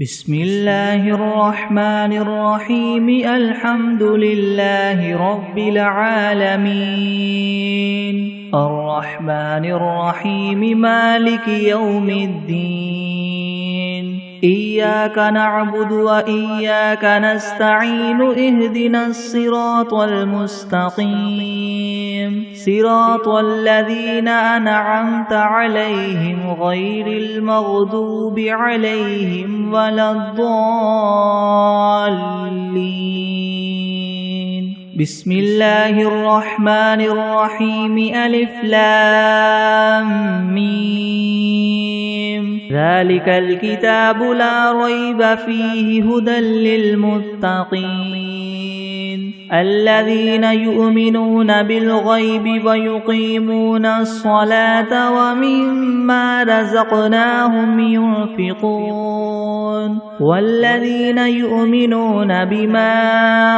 بسم الله الرحمن الرحيم الحمد لله رب العالمين الرحمن الرحيم مالك يوم الدين إياك نعبد وإياك نستعين اهدنا الصراط المستقيم صراط الذين أنعمت عليهم غير المغضوب عليهم ولا الضالين بسم الله الرحمن الرحيم ألف لام ميم ذلك الكتاب لا ريب فيه هدى للمتقين الذين يؤمنون بالغيب ويقيمون الصلاة ومما رزقناهم ينفقون والذين يؤمنون بما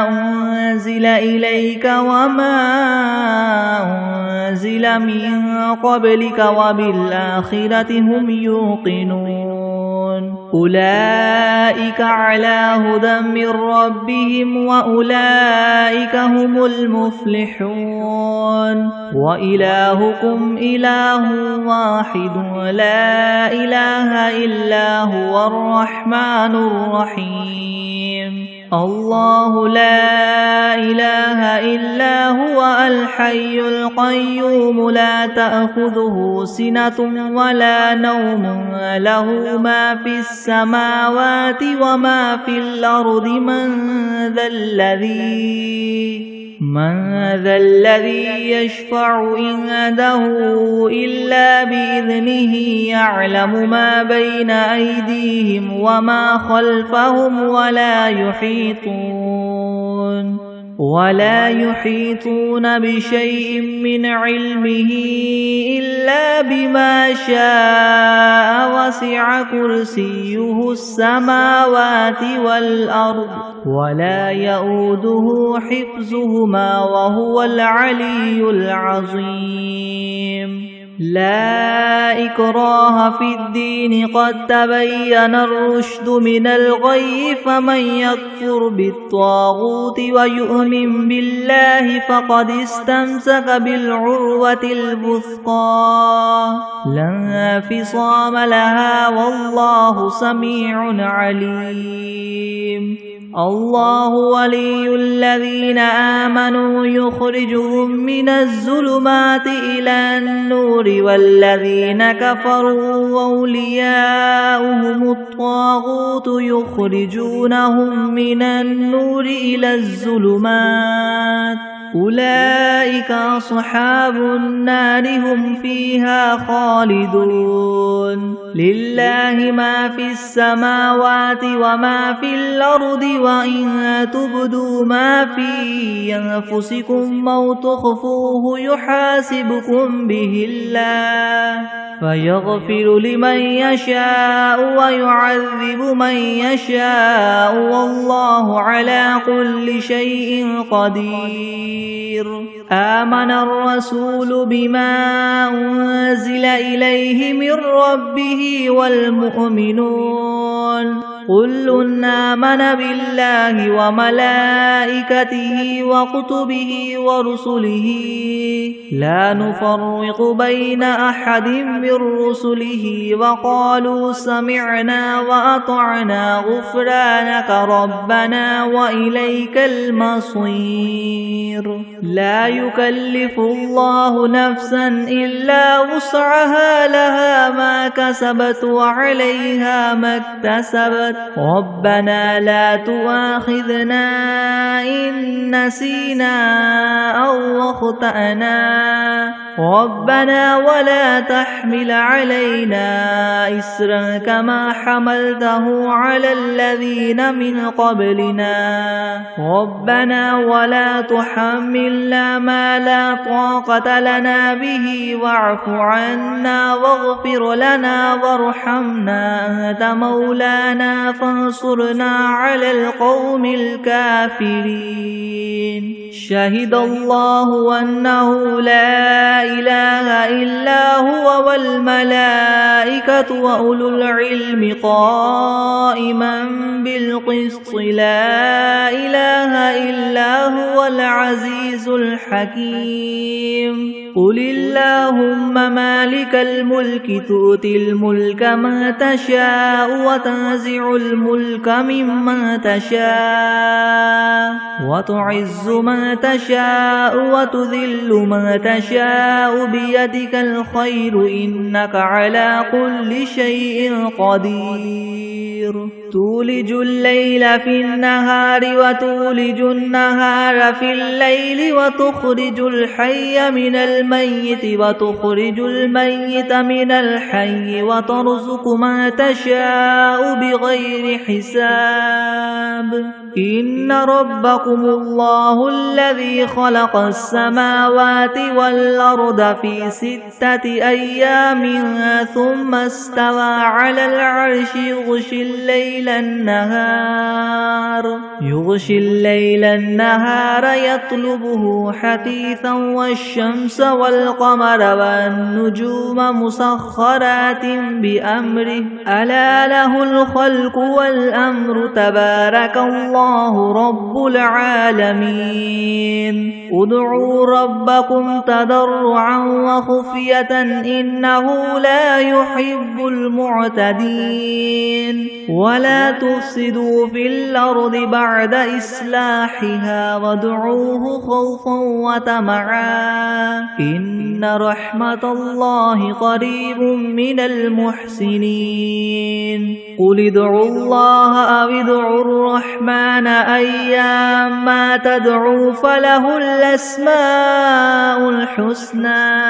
أنزل إليك وما أنزل من قبلك وبالآخرة هم يوقنون أولئك على هدى من ربهم وأولئك هم المفلحون وإلهكم إله واحد لا إله إلا هو الرحمن الرحيم الله لا إله إلا هو الحي القيوم لا تأخذه سنة ولا نوم له ما في السماوات وما في الأرض من ذا الذي يشفع عنده إلا بإذنه يعلم ما بين أيديهم وما خلفهم ولا يحيطون بشيء من علمه إلا بما شاء وسع كرسيه السماوات والأرض ولا يؤوده حفظهما وهو العلي العظيم لا إكراه في الدين قد تبين الرشد من الغي فمن يكفر بالطاغوت ويؤمن بالله فقد استمسك بالعروة الوثقى لا انفصام لها والله سميع عليم الله ولي الذين آمنوا يخرجهم من الظلمات إلى النور والذين كفروا أولياؤهم الطاغوت يخرجونهم من النور إلى الظلمات أولئك أصحاب النار هم فيها خالدون لله ما في السماوات وما في الأرض وإن تبدوا ما في أنفسكم أو تخفوه يحاسبكم به الله فيغفر لمن يشاء ويعذب من يشاء والله على كل شيء قدير آمن الرسول بما أنزل إليه من ربه والمؤمنون كل آمن بالله وملائكته وكتبه ورسله لا نفرق بين أحد من رسله وقالوا سمعنا وأطعنا غفرانك ربنا وإليك المصير لا يكلف الله نفسا إلا وسعها لها ما كسبت وعليها ما اكتسبت ربنا لا تؤاخذنا إن نسينا أو أخطأنا ربنا ولا تحمل علينا إسرا كما حملته على الذين من قبلنا ربنا ولا تحملنا ما لا طاقة لنا به واعف عنا واغفر لنا وارحمنا أنت مولانا فانصرنا على القوم الكافرين شهد الله أنه لا إله إلا هو والملائكة وأولو العلم قائما بالقسط لا إله إلا هو العزيز الحكيم قل اللهم مالك الملك تؤتي الملك من تشاء وتنزع الملك ممن تشاء وتعز من تشاء وتذل من تشاء بيدك الخير إنك على كل شيء قدير تولج الليل في النهار وتولج النهار في الليل وتخرج الحي من الميت وتخرج الميت من الحي وترزق من تشاء بغير حساب إن ربكم الله الذي خلق السماوات والأرض في 6 أيام ثم استوى على العرش يغشي الليل النهار يطلبه حثيثا والشمس والقمر والنجوم مسخرات بأمره ألا له الخلق والأمر تبارك الله رب العالمين ادعوا ربكم تضرعا وخفية إنه لا يحب المعتدين ولا تفسدوا في الأرض بعد إصلاحها وادعوه خوفا وطمعا إن رحمة الله قريب من المحسنين قل ادعوا الله أو ادعوا الرحمن أيما تدعوا فله الأسماء الحسنى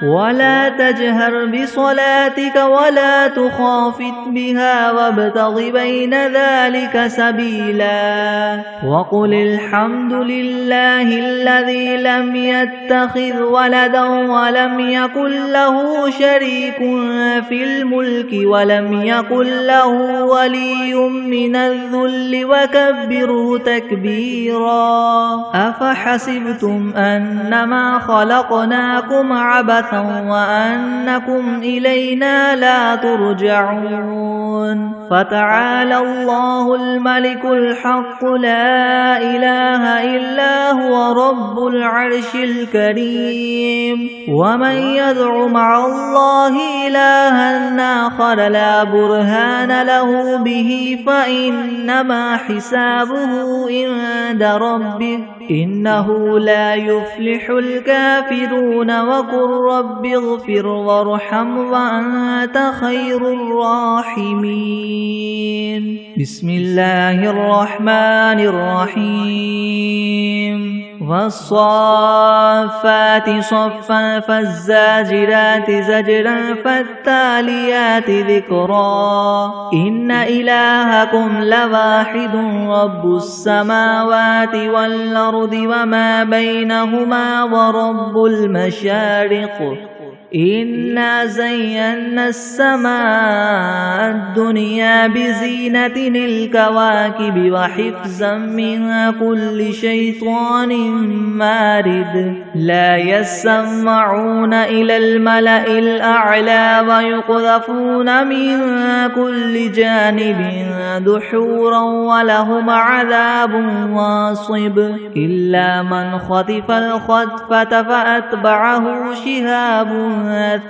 ولا تجهر بصلاتك ولا تخافت بها وابتغ بين ذلك سبيلا وقل الحمد لله الذي لم يتخذ ولدا ولم يكن له شريك في الملك ولم يكن له ولي من الذل وكبره تكبيرا أفحسبتم أنما خلقناكم عبثا وأنكم إلينا لا ترجعون فتعالى الله الملك الحق لا إله إلا هو رب العرش الكريم ومن يدع مع الله إلها آخر لا برهان له به فإنما حسابه عند ربه إنه لا يفلح الكافرون وقل رب اغفر وارحم وأنت خير الراحمين بسم الله الرحمن الرحيم والصافات صفا فالزاجرات زجرا فالتاليات ذكرا إن إلهكم لواحد رب السماوات والأرض وما بينهما ورب المشارق إنا زينا السماء الدنيا بزينة الكواكب وحفظا من كل شيطان مارد لا يسمعون إلى الملأ الأعلى ويقذفون من كل جانب دحورا ولهم عذاب واصب إلا من خطف الخطفة فأتبعه شهاب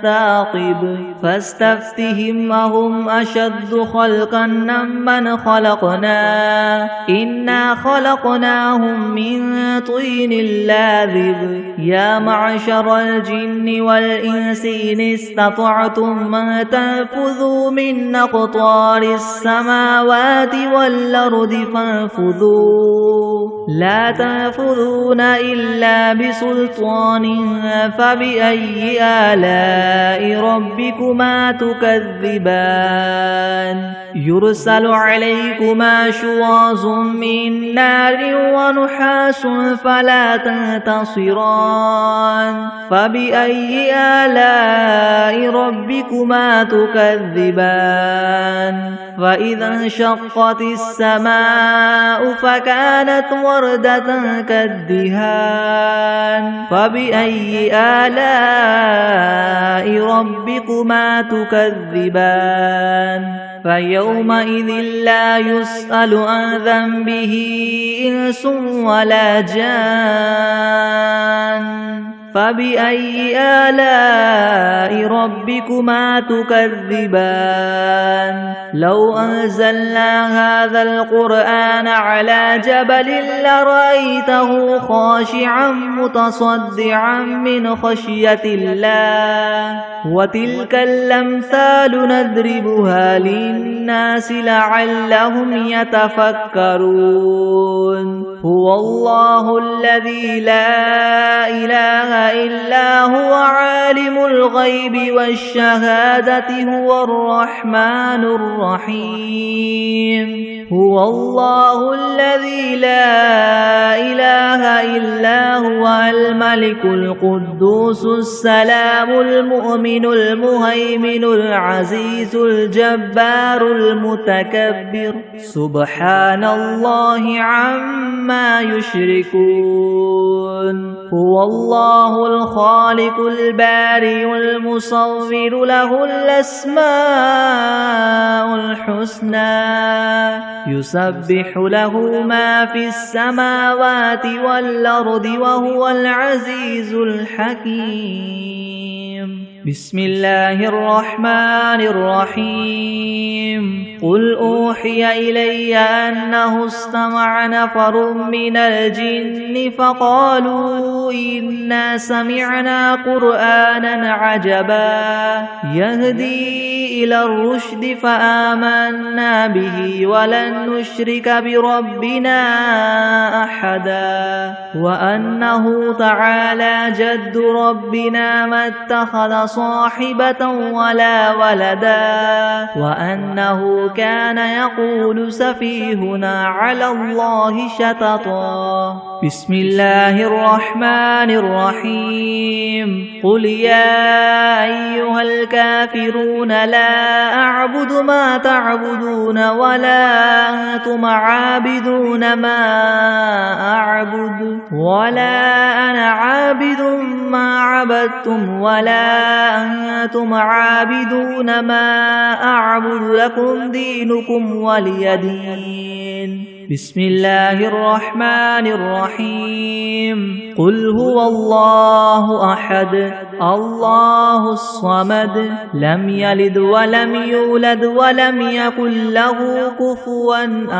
ثاقب فاستفتهم أهم أشد خلقا ممن خلقنا إنا خلقناهم من طين لاذب يا معشر الجن والإنس إن استطعتم أن تنفذوا من أقطار السماوات والأرض فانفذوا لا تنفذون إلا بسلطان فبأي آلاء ربكما تكذبان يرسل عليكما شواظ من نار ونحاس فلا تنتصران فبأي آلاء ربكما تكذبان فإذا انشقت السماء فكانت وردة كالدهان فبأي آلاء ربكما تكذبان فيومئذ لا يسأل عن ذنبه إنس ولا جان فبأي آلاء ربكما تكذبان لو أنزلنا هذا القرآن على جبل لرأيته خاشعا متصدعا من خشية الله وتلك الأمثال نضربها للناس لعلهم يتفكرون هو الله الذي لا إله إلا هو عالم الغيب والشهادة هو الرحمن الرحيم هو الله الذي لا إله إلا هو الملك القدوس السلام المؤمن المهيمن العزيز الجبار المتكبر سبحان الله عما يشركون هو الله الخالق البارئ المصور له الأسماء الحسنى يسبح له ما في السماوات والأرض وهو العزيز الحكيم بسم الله الرحمن الرحيم قل أوحي إلي أنه استمع نفر من الجن فقالوا إنا سمعنا قرآنا عجبا يهدي إلى الرشد فآمنا به ولن نشرك بربنا أحدا وأنه تعالى جد ربنا ما اتخذ صاحبة ولا ولدا وأنه كان يقول سفيهنا على الله شططا بسم الله الرحمن الرحيم قل يا أيها الكافرون لا أعبد ما تعبدون ولا أنتم عابدون ما أعبد ولا أنا عابد ما عبدتم ولا أنتم عابدون ما أعبد لكم دينكم ولي دين بسم الله الرحمن الرحيم قل هو الله أحد الله الصمد لم يلد ولم يولد ولم يكن له كفوا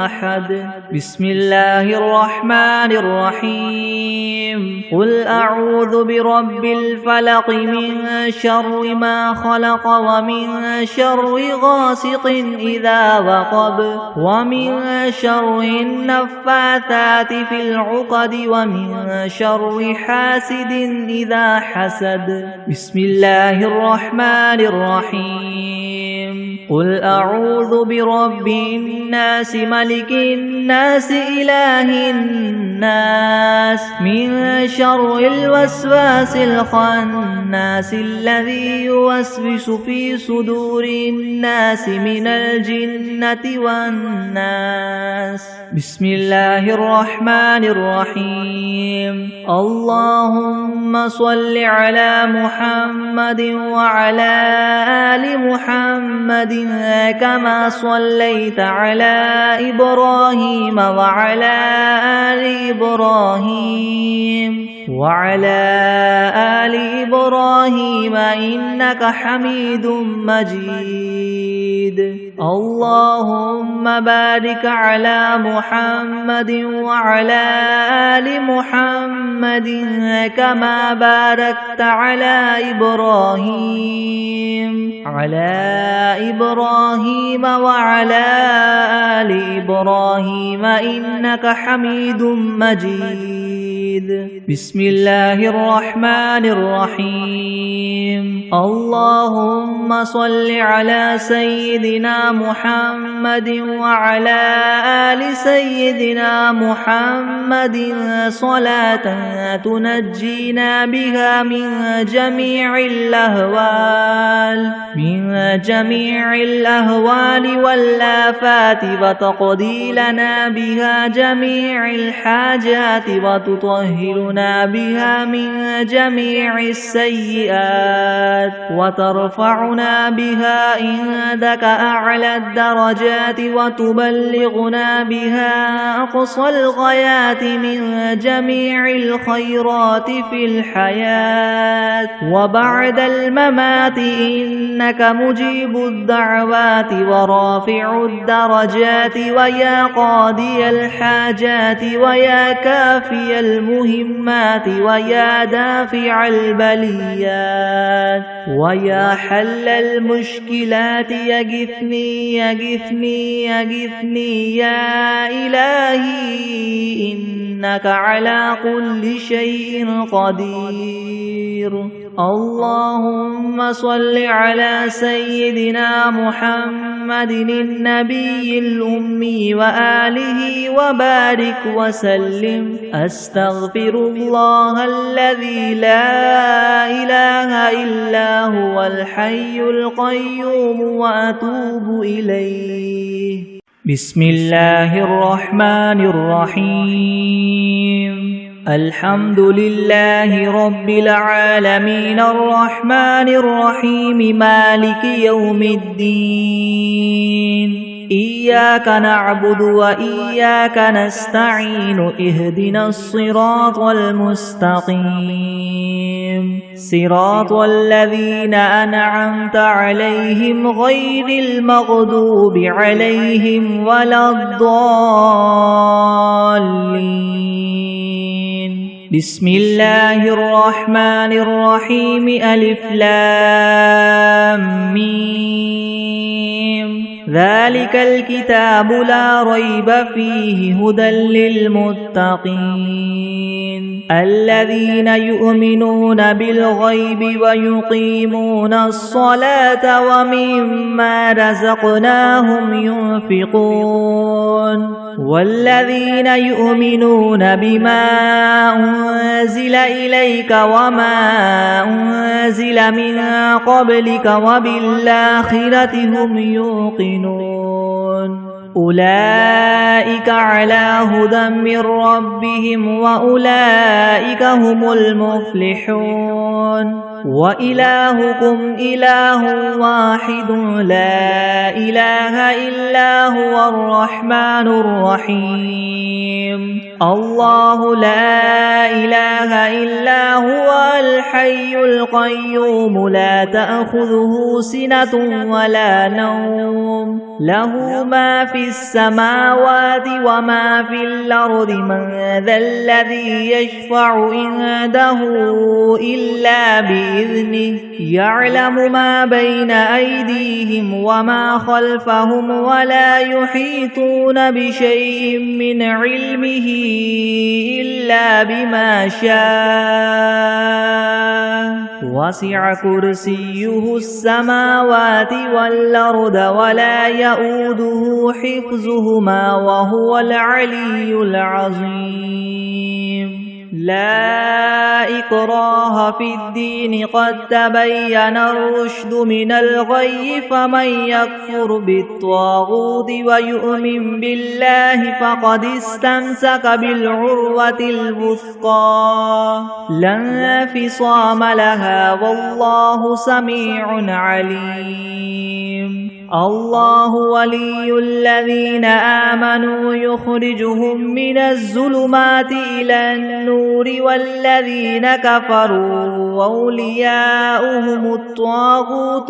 أحد بسم الله الرحمن الرحيم قل أعوذ برب الفلق من شر ما خلق ومن شر غاسق إذا وقب ومن شر النفاثات في العقد ومن شر حاسد إذا حسد بسم الله الرحمن الرحيم قل أعوذ برب الناس ملك الناس إله الناس من شر الوسواس الخناس الذي يوسوس في صدور الناس من الجنة والناس بسم الله الرحمن الرحيم اللهم صل على محمد وعلى آل محمد كما صليت على إبراهيم وعلى آل إبراهيم وعلى آل إبراهيم إنك حميد مجيد اللهم بارك على محمد وعلى آل محمد كما باركت على إبراهيم وعلى آل إبراهيم إنك حميد مجيد بسم الله الرحمن الرحيم اللهم صل على سيدنا محمد وعلى آل سيدنا محمد صلاة تنجينا بها من جميع الأهوال والآفات وتقضي لنا بها جميع الحاجات وتطهرنا بها من جميع السيئات وترفعنا بها عندك أعلى الدرجات وتبلغنا بها أقصى الغايات من جميع الخيرات في الحياة وبعد الممات إنك مجيب الدعوات ورافع الدرجات ويا قاضي الحاجات ويا كافي المهمات ويا دافع البليات ويا حل المشكلات يغثني يغثني يغثني يا إلهي إنك على كل شيء قدير اللهم صل على سيدنا محمد النبي الأمي وآله وبارك وسلم أستغفر الله الذي لا إله إلا هو الحي القيوم وأتوب إليه بسم الله الرحمن الرحيم الحمد لله رب العالمين الرحمن الرحيم مالك يوم الدين إياك نعبد وإياك نستعين اهدنا الصراط المستقيم صراط الذين أنعمت عليهم غير المغضوب عليهم ولا الضالين بسم الله الرحمن الرحيم ألف لام ميم ذلك الكتاب لا ريب فيه هدى للمتقين الذين يؤمنون بالغيب ويقيمون الصلاة ومما رزقناهم ينفقون والذين يؤمنون بما أنزل إليك وما أنزل من قبلك وبالآخرة هم يوقنون أولئك على هدى من ربهم وأولئك هم المفلحون وإلهكم إله واحد لا إله إلا هو الرحمن الرحيم الله لا إله إلا هو الحي القيوم لا تأخذه سنة ولا نوم له ما في السماوات وما في الأرض من ذا الذي يشفع عنده إلا بإذنه يعلم ما بين أيديهم وما خلفهم ولا يحيطون بشيء من علمه إلا بما شاء وسع كرسيه السماوات والأرض ولا يؤوده حفظهما وهو العلي العظيم لا إكراه في الدين قد تبين الرشد من الغي فمن يكفر بالطاغوت ويؤمن بالله فقد استمسك بالعروة الوثقى لا انفصام لها والله سميع عليم الله ولي الذين آمنوا يخرجهم من الظلمات إلى النور والذين كفروا أولياؤهم الطاغوت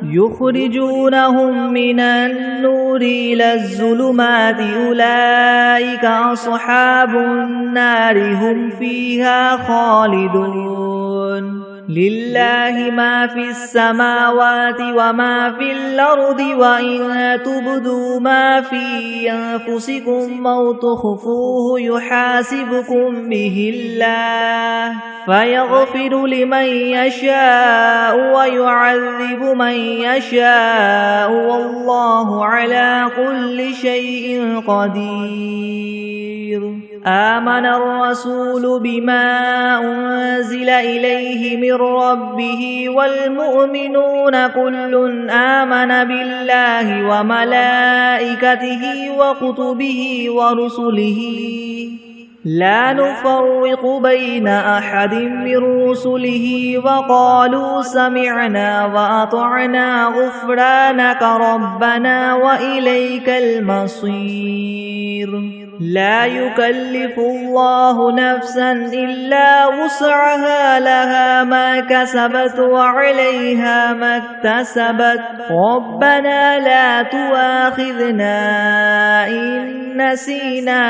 يخرجونهم من النور إلى الظلمات أولئك أصحاب النار هم فيها خالدون لله ما في السماوات وما في الأرض وإن تبدوا ما في أنفسكم أو تخفوه يحاسبكم به الله فيغفر لمن يشاء ويعذب من يشاء والله على كل شيء قدير. آمن الرسول بما أنزل إليه من ربه والمؤمنون كل آمن بالله وملائكته وكتبه ورسله لا نفرق بين أحد من رسله وقالوا سمعنا وأطعنا غفرانك ربنا وإليك المصير. لا يكلف الله نفسا إلا وسعها لها ما كسبت وعليها ما اكتسبت ربنا لا تؤاخذنا إن نسينا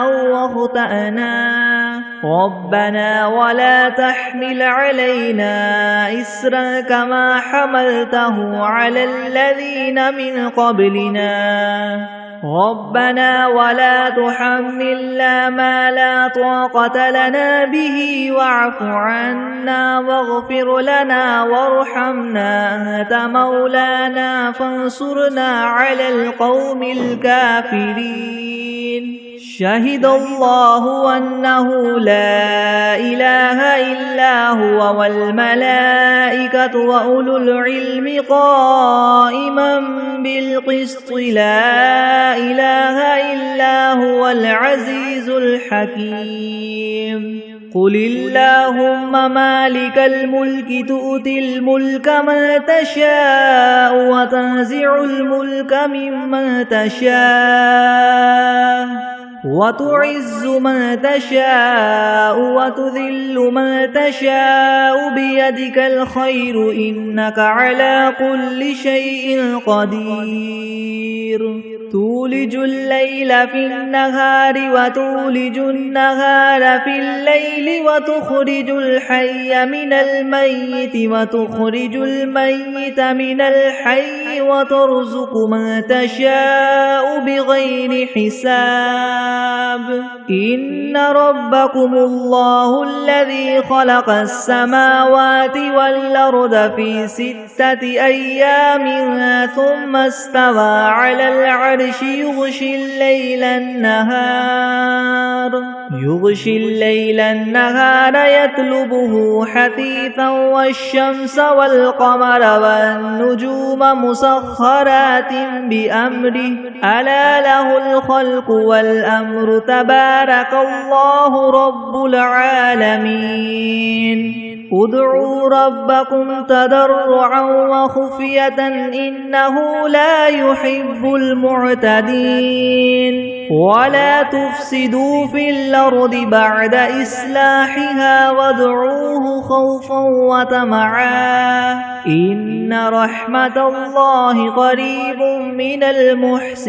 أو أخطأنا ربنا ولا تحمل علينا إسرا كما حملته على الذين من قبلنا ربنا ولا تحملنا ما لا طاقة لنا به واعف عنا واغفر لنا وارحمنا أنت مولانا فانصرنا على القوم الكافرين. شهد الله أنه لا إله إلا هو والملائكة وأولو العلم قائما بالقسط لا إله إلا هو العزيز الحكيم. قل اللهم مالك الملك تؤتي الملك من تشاء وتنزع الملك ممن تشاء وتعز من تشاء وتذل من تشاء بيدك الخير إنك على كل شيء قدير. تولج الليل في النهار وتولج النهار في الليل وتخرج الحي من الميت وتخرج الميت من الحي وترزق من تشاء بغير حساب. إن ربكم الله الذي خلق السماوات والأرض في 6 أيام ثم استوى على العرش يغشي الليل النهار يطلبه حثيثا والشمس والقمر والنجوم مسخرات بأمره ألا له الخلق والأمر تبارك الله رب العالمين. ادعوا ربكم تضرعا وخفية إنه لا يحب المعتدين. ولا تفسدوا في الأرض بعد إصلاحها وادعوه خوفا وطمعا إن رحمة الله قريب من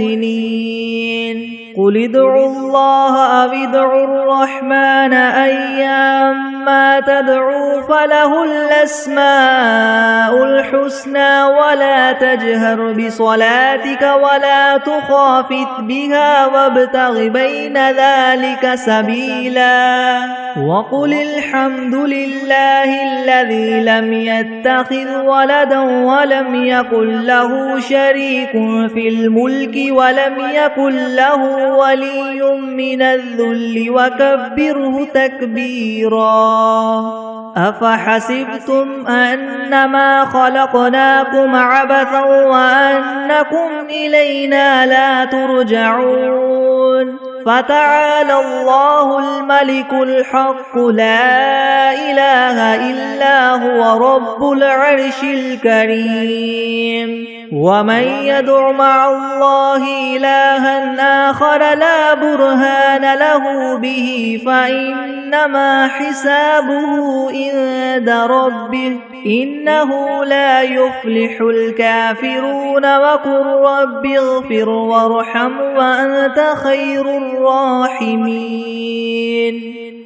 المحسنين. قل ادعوا الله أو ادعوا الرحمن أيما تدعوا فله الأسماء الحسنى ولا تجهر بصلاتك ولا تخافت بها وابتغ بين ذلك سبيلا. وقل الحمد لله الذي لم يتخذ ولدا ولم يكن له شريك في الملك ولم يكن له ولي من الذل وكبره تكبيرا. أفحسبتم أنما خلقناكم عبثا وأنكم إلينا لا ترجعون. فتعالى الله الملك الحق لا إله إلا هو رب العرش الكريم. ومن يدع مع الله إلها آخر لا برهان له به فإنما حسابه عند ربه إنه لا يفلح الكافرون. وقل رب اغفر وارحم وأنت خير الراحمين.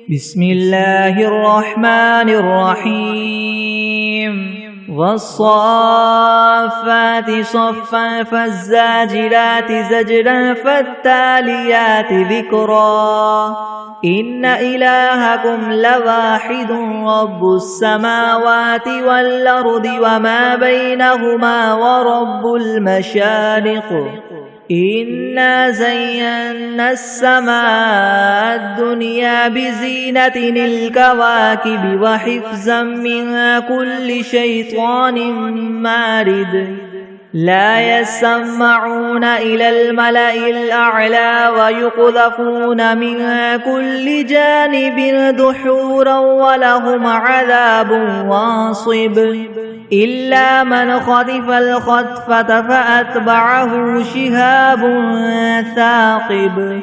بسم الله الرحمن الرحيم والصافات صفا فالزاجرات زجرا فالتاليات ذكرا إن إلهكم لواحد رب السماوات والأرض وما بينهما ورب المشارق إنا زينا السماء الدنيا بزينة الكواكب وحفظا من كل شيطان مارد لا يسمعون إلى الملأ الأعلى ويقذفون من كل جانب دحورا ولهم عذاب واصب إلا من خطف الخطفة فأتبعه شهاب ثاقب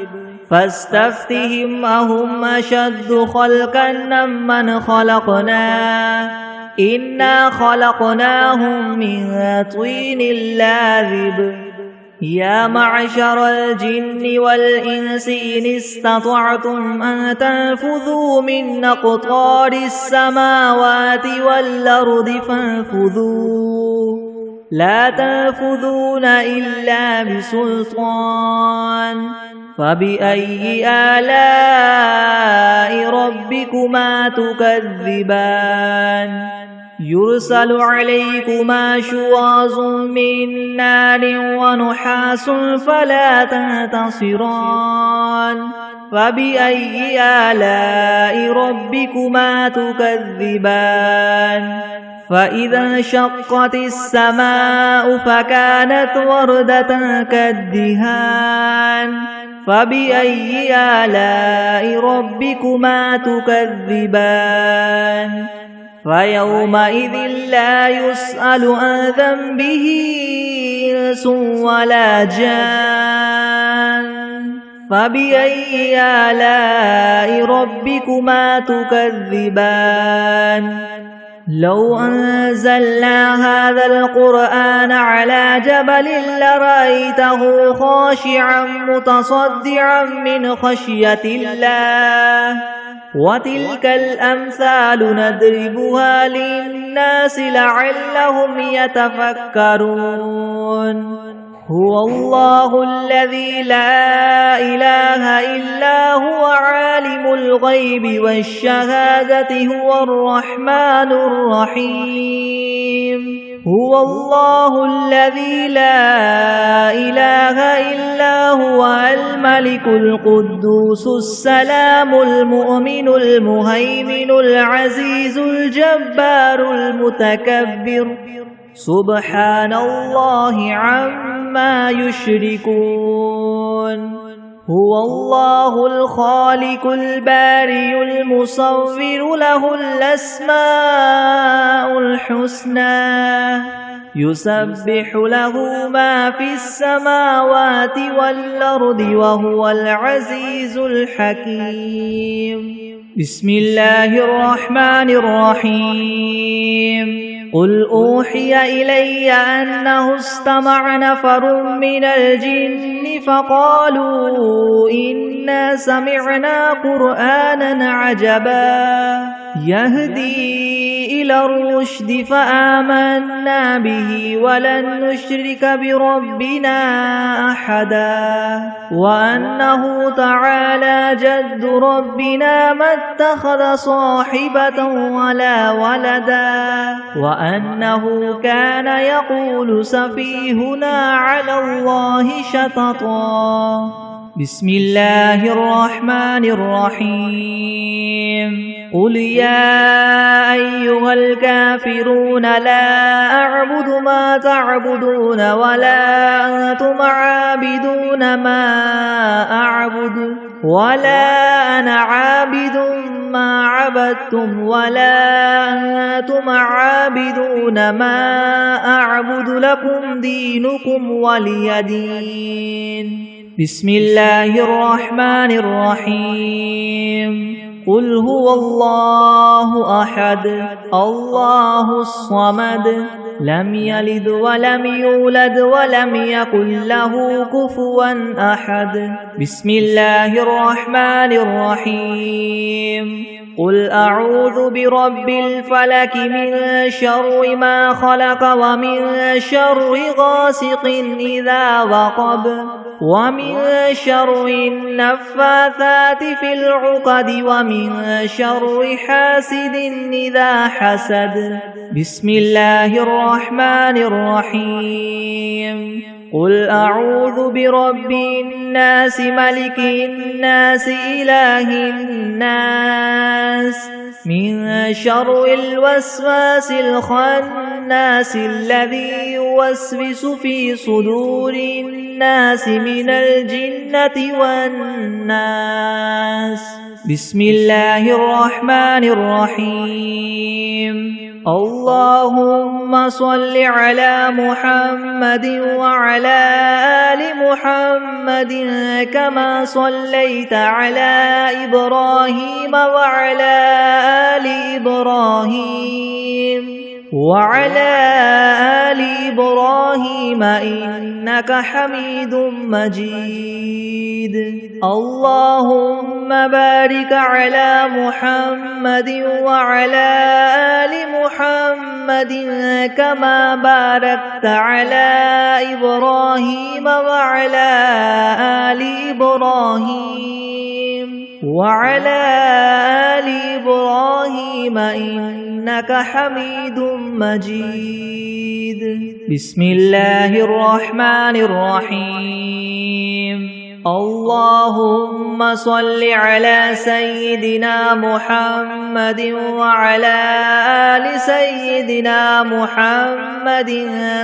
فاستفتهم أهم أشد خلقا ممن خلقنا إنا خلقناهم من طين لاذب يا معشر الجن والإنس إن استطعتم أن تنفذوا من أقطار السماوات والأرض فانفذوا لا تنفذون إلا بسلطان فبأي آلاء ربكما تكذبان يرسل عليكما شواظ من نار ونحاس فلا تنتصران فبأي آلاء ربكما تكذبان فإذا انشقت السماء فكانت وردة كالدهان فبأي آلاء ربكما تكذبان فيومئذ لا يسأل عن ذنبه إنس ولا جان فبأي آلاء ربكما تكذبان لو أنزلنا هذا القرآن على جبل لرأيته خاشعا متصدعا من خشية الله وتلك الأمثال نضربها للناس لعلهم يتفكرون هو الله الذي لا إله إلا هو عالم الغيب والشهادة هو الرحمن الرحيم هو الله الذي لا إله إلا هو الملك القدوس السلام المؤمن المهيمن العزيز الجبار المتكبر سبحان الله عما يشركون هو الله الخالق البارئ المصور له الأسماء الحسنى يسبح له ما في السماوات والأرض وهو العزيز الحكيم بسم الله الرحمن الرحيم قل أوحي إلي أنه استمع نفر من الجن فقالوا إنا سمعنا قرآنا عجبا يهدي إلى الرشد فآمنا به ولن نشرك بربنا أحدا وأنه تعالى جد ربنا ما اتخذ صاحبة ولا ولدا وأنه كان يقول سفيهنا على الله شططا بسم الله الرحمن الرحيم قل يا أيها الكافرون لا أعبد ما تعبدون ولا أنتم عابدون ما أعبد ولا أنا عابد ما عبدتم ولا أنتم عابدون ما أعبد لكم دينكم ولي دين بسم الله الرحمن الرحيم قل هو الله أحد الله الصمد لم يلد ولم يولد ولم يكن له كفوا أحد. بسم الله الرحمن الرحيم. قل أعوذ برب الفلك من شر ما خلق ومن شر غاسق إذا وقب ومن شر النفاثات في العقد ومن شر حاسد إذا حسد. بسم الله الرحمن الرحيم. قل أعوذ برب الناس ملك الناس إله الناس من شر الوسواس الخناس الذي يوسوس في صدور الناس من الجنة والناس. بسم الله الرحمن الرحيم. اللهم صل على محمد وعلى آل محمد كما صليت على إبراهيم وعلى آل إبراهيم وعلى آل إبراهيم إنك حميد مجيد. اللهم بارك على محمد وعلى آل محمد كما باركت على إبراهيم وعلى آل إبراهيم وعلى آل إبراهيم إنك حميد مجيد. بسم الله الرحمن الرحيم. اللهم صل على سيدنا محمد وعلى آل سيدنا محمد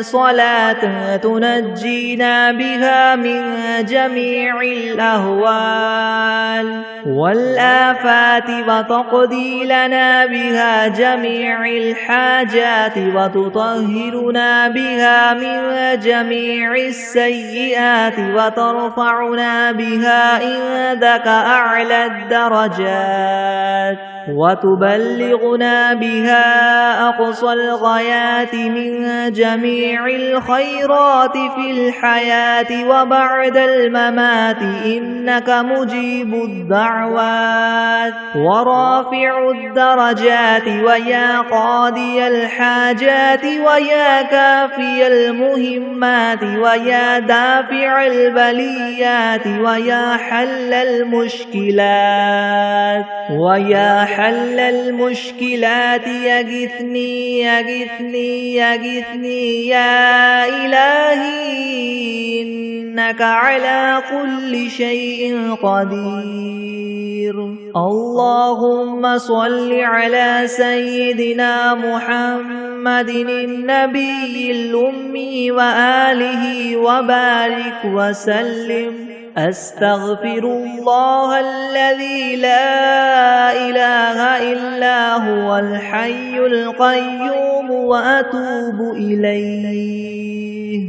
صلاة تنجينا بها من جميع الأهوال والآفات وتقضي لنا بها جميع الحاجات وتطهرنا بها من جميع السيئات وترفعنا بها عندك أعلى الدرجات وتبلغنا بها أقصى الغايات من جميع الخيرات في الحياة وبعد الممات إنك مجيب الدعوات ورافع الدرجات ويا قاضي الحاجات ويا كافي المهمات ويا دافع البليات ويا حل المشكلات حل المشكلات يغثني يغثني يغثني يا إلهي إنك على كل شيء قدير. اللهم صل على سيدنا محمد النبي الأمي وآله وبارك وسلم. أستغفر الله الذي لا إله إلا هو الحي القيوم وأتوب إليه.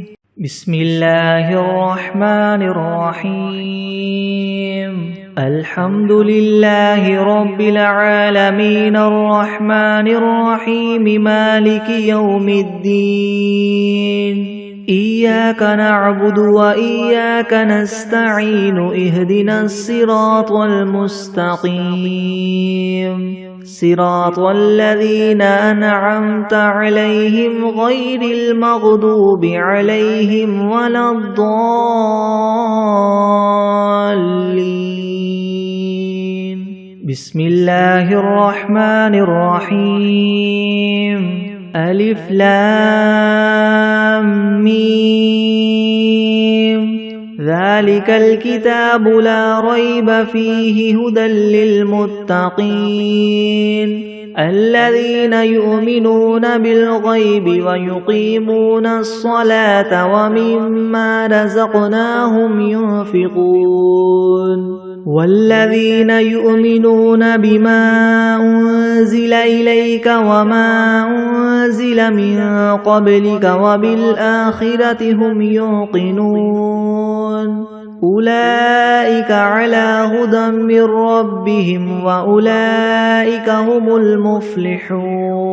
بسم الله الرحمن الرحيم. الحمد لله رب العالمين الرحمن الرحيم مالك يوم الدين. إياك نعبد وإياك نستعين اهدنا الصراط المستقيم صراط الذين أنعمت عليهم غير المغضوب عليهم ولا الضالين. بسم الله الرحمن الرحيم. ألف لام ميم. ذلك الكتاب لا ريب فيه هدى للمتقين الذين يؤمنون بالغيب ويقيمون الصلاة ومما رزقناهم ينفقون والذين يؤمنون بما أنزل إليك وما أنزل من قبلك وبالآخرة هم يوقنون أولئك على هدى من ربهم وأولئك هم المفلحون.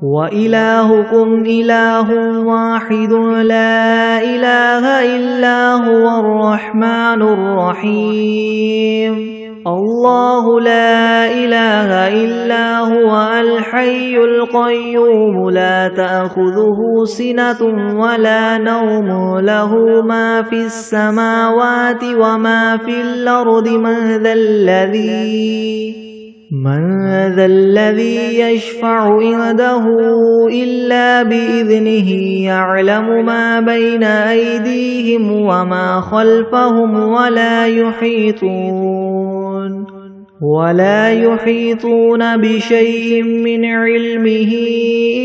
وإلهكم إله واحد لا إله إلا هو الرحمن الرحيم الله لا إله إلا هو الحي القيوم لا تأخذه سنة ولا نوم له ما في السماوات وما في الأرض من ذا الذي يشفع عنده إلا بإذنه يعلم ما بين أيديهم وما خلفهم ولا يحيطون بشيء من علمه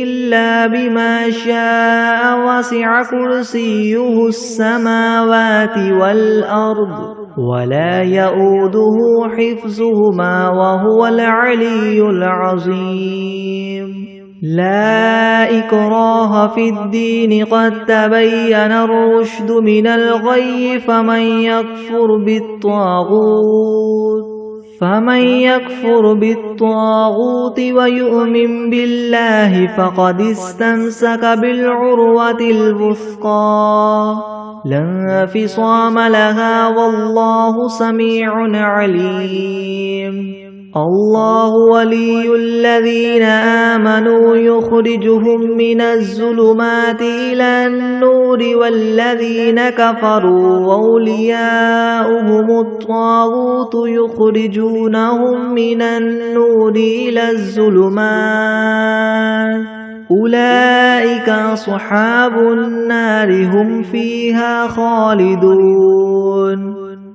إلا بما شاء وسع كرسيه السماوات والأرض ولا يؤوده حفظهما وهو العلي العظيم لا إكراه في الدين قد تبين الرشد من الغي فمن يكفر بالطاغوت ويؤمن بالله فقد استمسك بالعروة الوثقى لا انفصام لها والله سميع عليم الله ولي الذين آمنوا يخرجهم من الظلمات إلى النور والذين كفروا أولياؤهم الطاغوت يخرجونهم من النور إلى الظلمات أولئك أصحاب النار هم فيها خالدون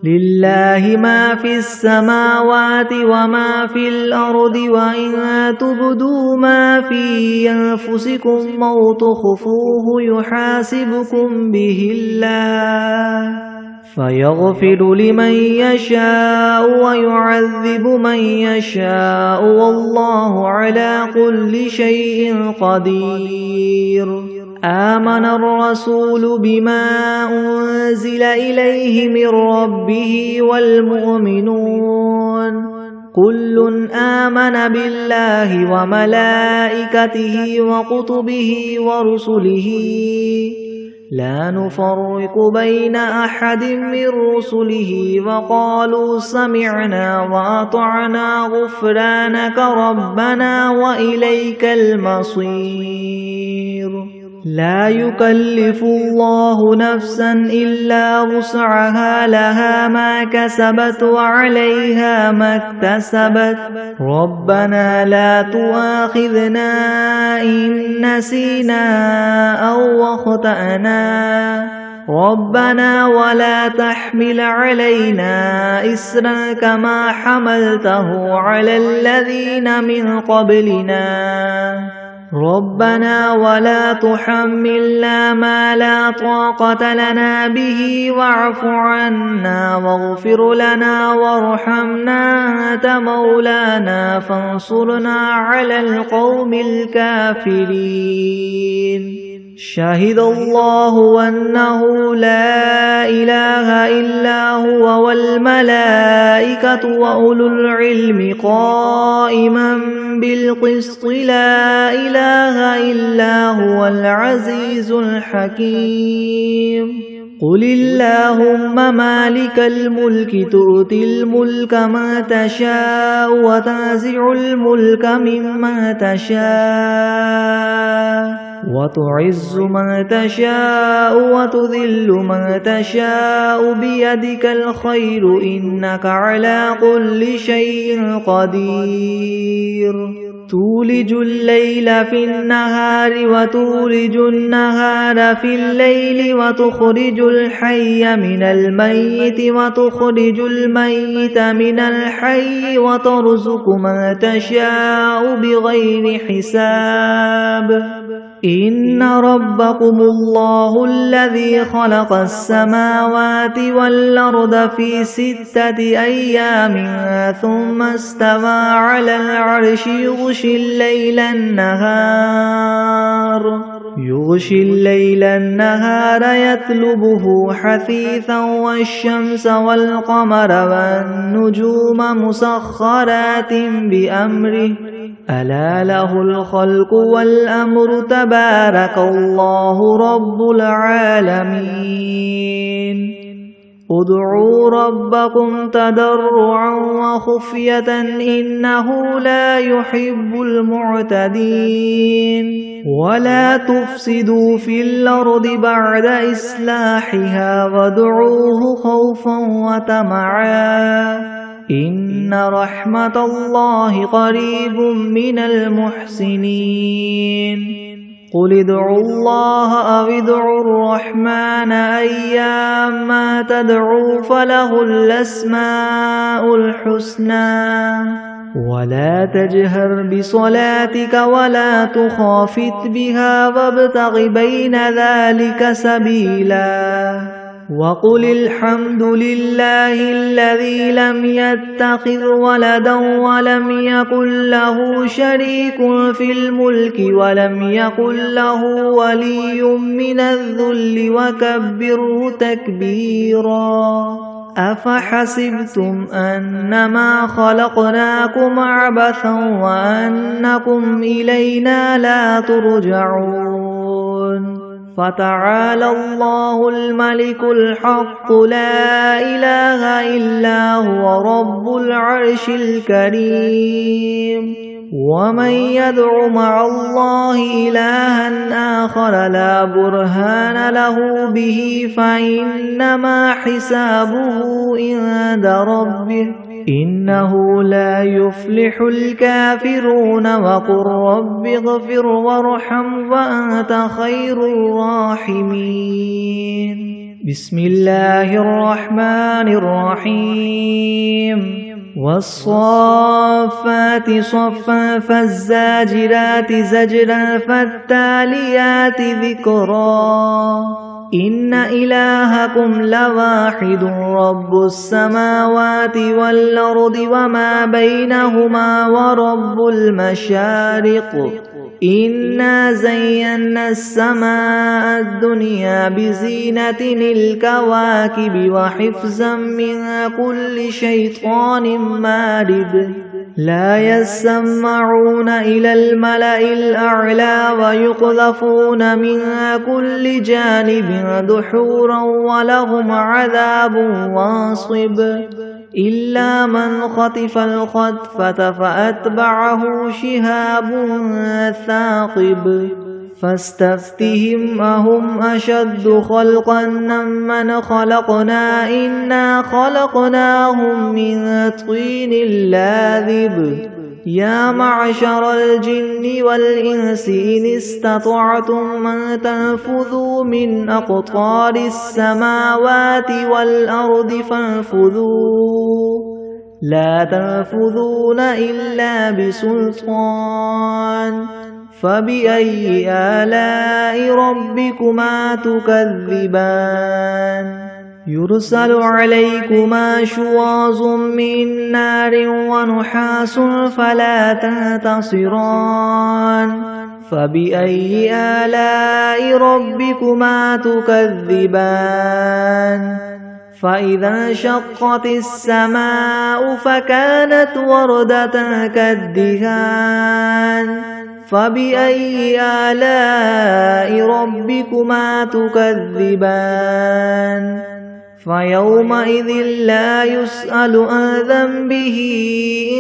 لله ما في السماوات وما في الأرض وإن تبدوا ما في أنفسكم أو تخفوه يحاسبكم به الله فيغفر لمن يشاء ويعذب من يشاء والله على كل شيء قدير آمن الرسول بما أنزل إليه من ربه والمؤمنون كل آمن بالله وملائكته وكتبه ورسله لا نفرق بين أحد من رسله وقالوا سمعنا وأطعنا غفرانك ربنا وإليك المصير لا يكلف الله نفسا إلا وسعها لها ما كسبت وعليها ما اكتسبت ربنا لا تؤاخذنا إن نسينا أو أخطأنا ربنا ولا تحمل علينا إصرا كما حملته على الذين من قبلنا ربنا ولا تحملنا ما لا طاقة لنا به واعف عنا واغفر لنا وارحمنا أنت مولانا فانصرنا على القوم الكافرين شهد الله أنه لا إله إلا هو والملائكة وأولو العلم قائما بالقسط لا إله إلا هو العزيز الحكيم قل اللهم مالك الملك تؤتي الملك ما تشاء وتنزع الملك ممن تشاء وتعز من تشاء وتذل من تشاء بيدك الخير إنك على كل شيء قدير تولج الليل في النهار وتولج النهار في الليل وتخرج الحي من الميت وتخرج الميت من الحي وترزق من تشاء بغير حساب إن ربكم الله الذي خلق السماوات والأرض في 6 أيام ثم استوى على العرش يغشي الليل النهار يطلبه حثيثا والشمس والقمر والنجوم مسخرات بأمره ألا له الخلق والأمر تبارك الله رب العالمين ادعوا ربكم تضرعا وخفية إنه لا يحب المعتدين ولا تفسدوا في الأرض بعد إصلاحها وادعوه خوفا وطمعا إن رحمة الله قريب من المحسنين قل ادعوا الله أو ادعوا الرحمن أيما تدعوا فله الأسماء الحسنى ولا تجهر بصلاتك ولا تخافت بها وابتغ بين ذلك سبيلا وقل الحمد لله الذي لم يتخذ ولدا ولم يكن له شريك في الملك ولم يكن له ولي من الذل وكبره تكبيرا أفحسبتم أنما خلقناكم عبثا وأنكم إلينا لا ترجعون فتعالى الله الملك الحق لا إله إلا هو رب العرش الكريم ومن يدع مع الله إلها آخر لا برهان له به فإنما حسابه عند ربه إنه لا يفلح الكافرون وقل رب اغفر وارحم وأنت خير الراحمين بسم الله الرحمن الرحيم والصافات صفا فالزاجرات زجرا فالتاليات ذكرا إن إلهكم لواحد رب السماوات والأرض وما بينهما ورب المشارق إنا زينا السماء الدنيا بزينة الكواكب وحفظا من كل شيطان مارد لا يسمعون إلى الملأ الأعلى ويقذفون من كل جانب دحورا ولهم عذاب واصب إلا من خطف الخطفة فأتبعه شهاب ثاقب فاستفتهم أهم أشد خلقا ممن خلقنا إنا خلقناهم من طين لاذب يا معشر الجن والإنس إن استطعتم أن تنفذوا من أقطار السماوات والأرض فانفذوا لا تنفذون إلا بسلطان فبأي آلاء ربكما تكذبان يرسل عليكما شواظ من نار ونحاس فلا تنتصران فبأي آلاء ربكما تكذبان فإذا انشقت السماء فكانت وردة كالدهان فبأي آلاء ربكما تكذبان فيومئذ لا يسأل عن ذنبه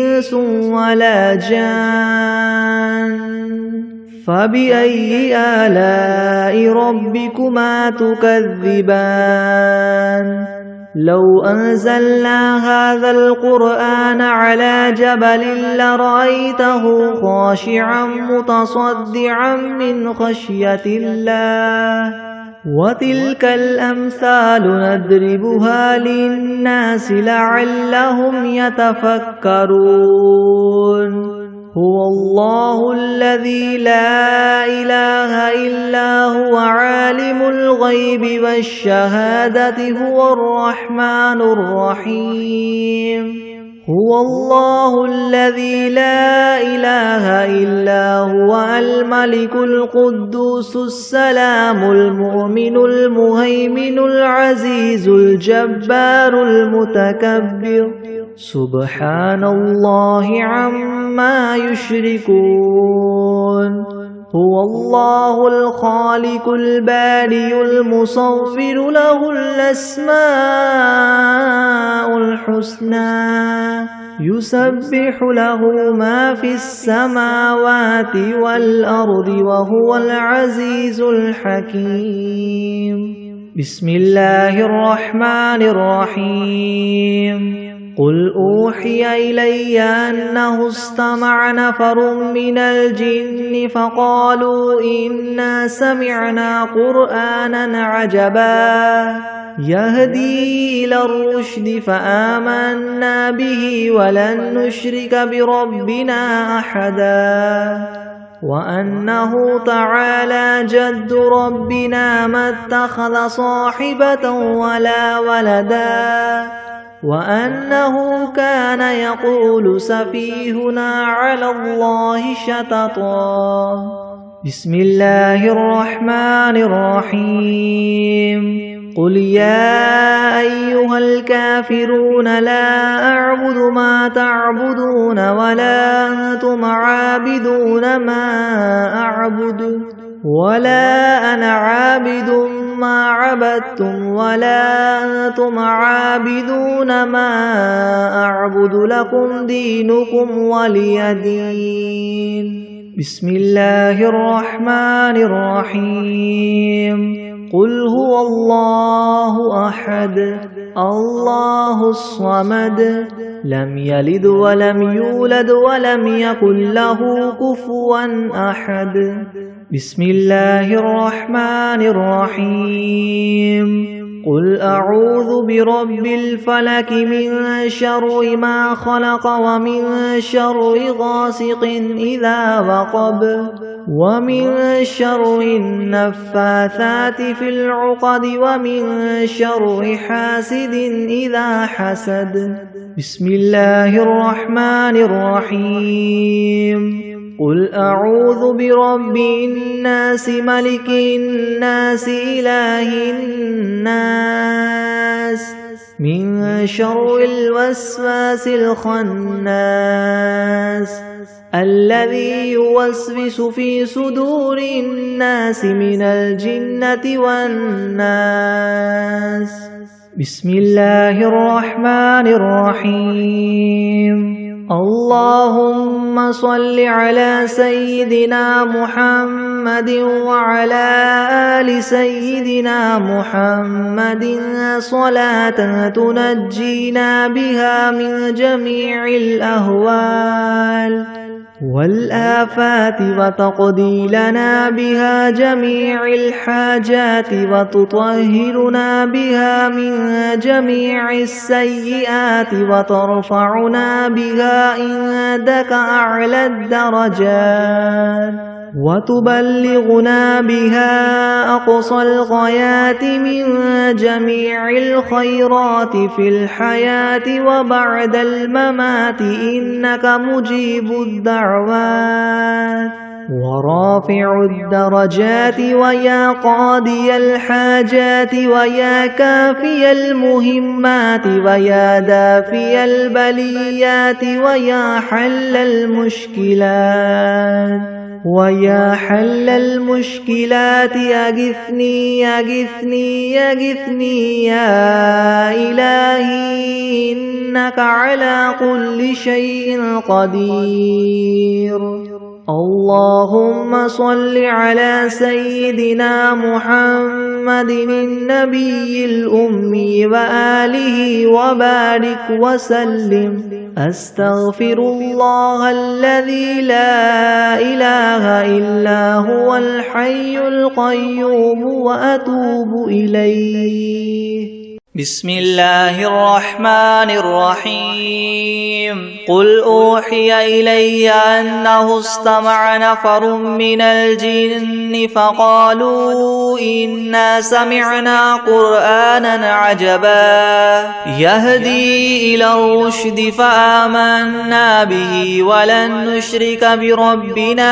إنس ولا جان فبأي آلاء ربكما تكذبان لو أنزلنا هذا القرآن على جبل لرأيته خاشعا متصدعا من خشية الله وتلك الأمثال نضربها للناس لعلهم يتفكرون هو الله الذي لا إله إلا هو عالم الغيب والشهادة هو الرحمن الرحيم هو الله الذي لا إله إلا هو الملك القدوس السلام المؤمن المهيمن العزيز الجبار المتكبر سبحان الله عما عما يشركون هو الله الخالق البارئ المصور له الأسماء الحسنى يسبح له ما في السماوات والأرض وهو العزيز الحكيم بسم الله الرحمن الرحيم قل أوحي إلي أنه استمع نفر من الجن فقالوا إنا سمعنا قرآنا عجبا يهدي إلى الرشد فآمنا به ولن نشرك بربنا أحدا وأنه تعالى جد ربنا ما اتخذ صاحبة ولا ولدا وأنه كان يقول سفيهنا على الله شططا بسم الله الرحمن الرحيم قل يا أيها الكافرون لا أعبد ما تعبدون ولا أنتم عابدون ما أعبد ولا أنا عابد ما عبدتم ولا أنتم عابدون ما أعبد لكم دينكم ولي دين بسم الله الرحمن الرحيم قل هو الله أحد الله الصمد لم يلد ولم يولد ولم يكن له كفوا أحد بسم الله الرحمن الرحيم قل أعوذ برب الفلك من شر ما خلق ومن شر غاسق إذا وقب ومن شر النفاثات في العقد ومن شر حاسد إذا حسد بسم الله الرحمن الرحيم قل أعوذ برب الناس ملك الناس إله الناس من شر الوسواس الخناس الذي يوسوس في صدور الناس من الجنة والناس بسم الله الرحمن الرحيم اللهم صل على سيدنا محمد وعلى آل سيدنا محمد صلاة تنجينا بها من جميع الأهوال والآفات وتقضي لنا بها جميع الحاجات وتطهرنا بها من جميع السيئات وترفعنا بها عندك أعلى الدرجات وتبلغنا بها أقصى الغايات من جميع الخيرات في الحياة وبعد الممات إنك مجيب الدعوات ورافع الدرجات ويا قاضي الحاجات ويا كافي المهمات ويا دافي البليات ويا حل المشكلات ويا حل المشكلات أغثني أغثني أغثني يا إلهي إنك على كل شيء قدير اللهم صل على سيدنا محمد النبي الأمي وآله وبارك وسلم أستغفر الله الذي لا إله إلا هو الحي القيوم وأتوب إليه بسم الله الرحمن الرحيم قل أوحي إلي أنه استمع نفر من الجن فقالوا إنا سمعنا قرآنا عجبا يهدي إلى الرشد فآمنا به ولن نشرك بربنا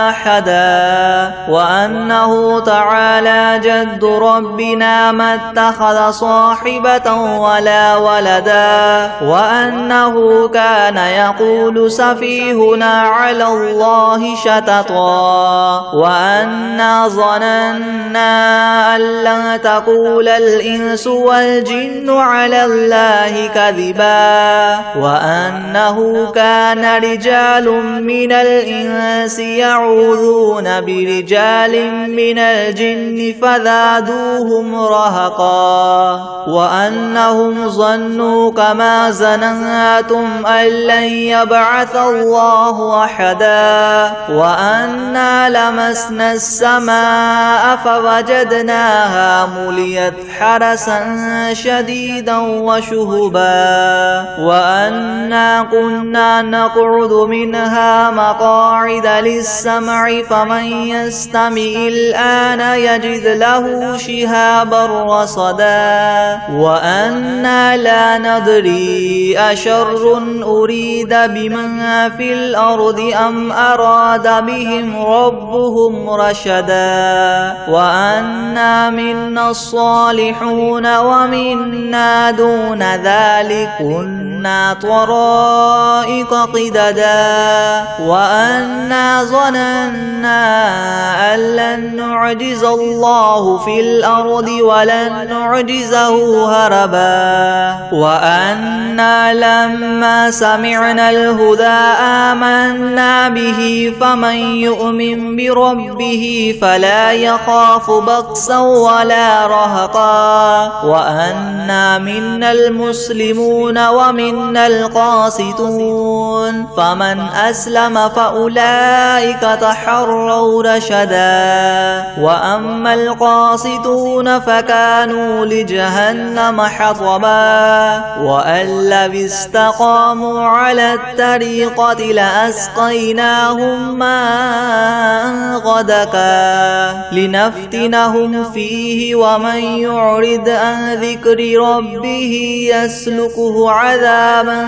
أحدا وأنه تعالى جد ربنا ما اتخذ صاحبا صاحبة ولا ولدا وأنه كان يقول سفيهنا على الله شططا وأنا ظننا أن لن تقول الإنس والجن على الله كذبا وأنه كان رجال من الإنس يعوذون برجال من الجن فزادوهم رهقا وأنهم ظنوا كما ظننتم أن لن يبعث الله أحدا وأنا لمسنا السماء فوجدناها مليت حرسا شديدا وشهبا وأنا كنا نقعد منها مقاعد للسمع فمن يستمع الآن يجد له شهابا رصدا وأنا لا ندري أشر أريد بمن في الأرض أم أراد بهم ربهم رشدا وأنا منا الصالحون ومنا دون ذلك كنا طرائق قددا وأنا ظننا أن لن نعجز الله في الأرض ولن نعجزه هربا وأنا لما سمعنا الهدى آمنا به فمن يؤمن بربه فلا يخاف بخسا ولا رهقا وأنا منا المسلمون ومنا القاسطون فمن أسلم فأولئك تحروا رشدا وأما القاسطون فكانوا لجهنم حطبا وأن لو استقاموا على الطريقة لأسقيناهم ماء غدقا لنفتنهم فيه ومن يعرض عن ذكر ربه يسلكه عذابا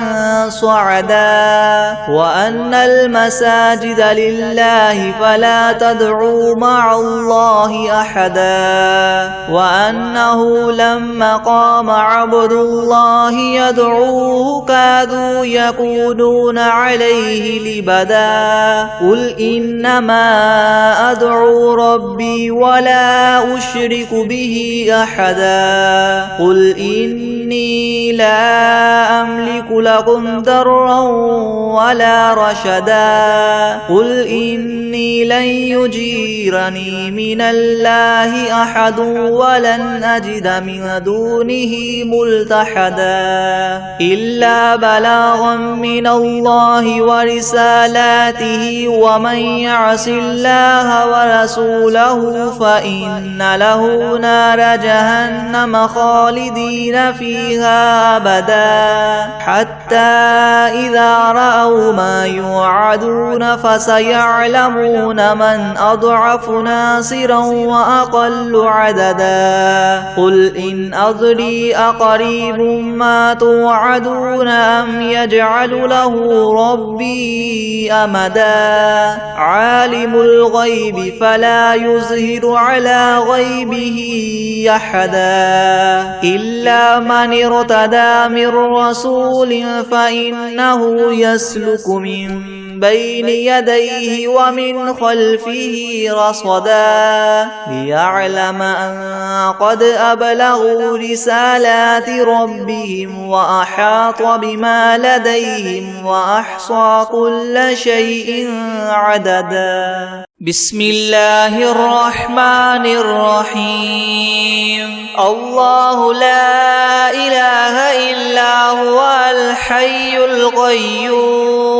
صعدا وأن المساجد لله فلا تدعوا مع الله أحدا وأنه لما قام عبد الله يدعوه كادوا يكونون عليه لبدا قل إنما أدعو ربي ولا أشرك به أحدا قل إني لا أملك لكم ضرا ولا رشدا قل إني لن يجيرني من الله أحد ولن أجد من دونه ملتحدا إلا بلاغا من الله ورسالاته ومن يعص الله ورسوله فإن له نار جهنم خالدين فيها أبدا حتى إذا رأوا ما يوعدون فسيعلمون من أضعف ناصرا وأقل عددا قل إن أدري أقريب ما توعدون أم يجعل له ربي أمدا عالم الغيب فلا يظهر على غيبه أحدا إلا من ارتدى من رسول فإنه يسلك من بين يديه ومن خلفه رصدا ليعلم أن قد أبلغوا رسالات ربهم وأحاط بما لديهم وأحصى كل شيء عددا بسم الله الرحمن الرحيم الله لا إله إلا هو الحي القيوم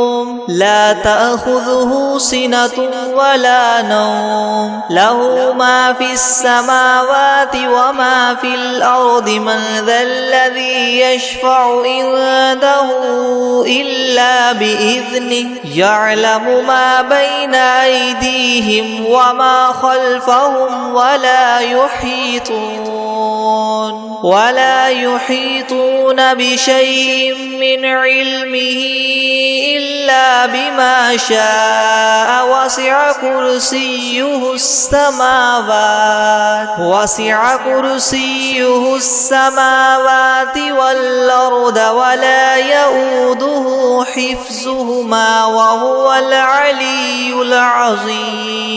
لا تأخذه سنة ولا نوم له ما في السماوات وما في الأرض من ذا الذي يشفع عنده إلا بإذنه يعلم ما بين أيديهم وما خلفهم ولا يحيطون بشيء من علمه إلا بما شاء وسع كرسيه السماوات وسع كرسيه السماوات والأرض ولا يؤوده حفظهما وهو العلي العظيم.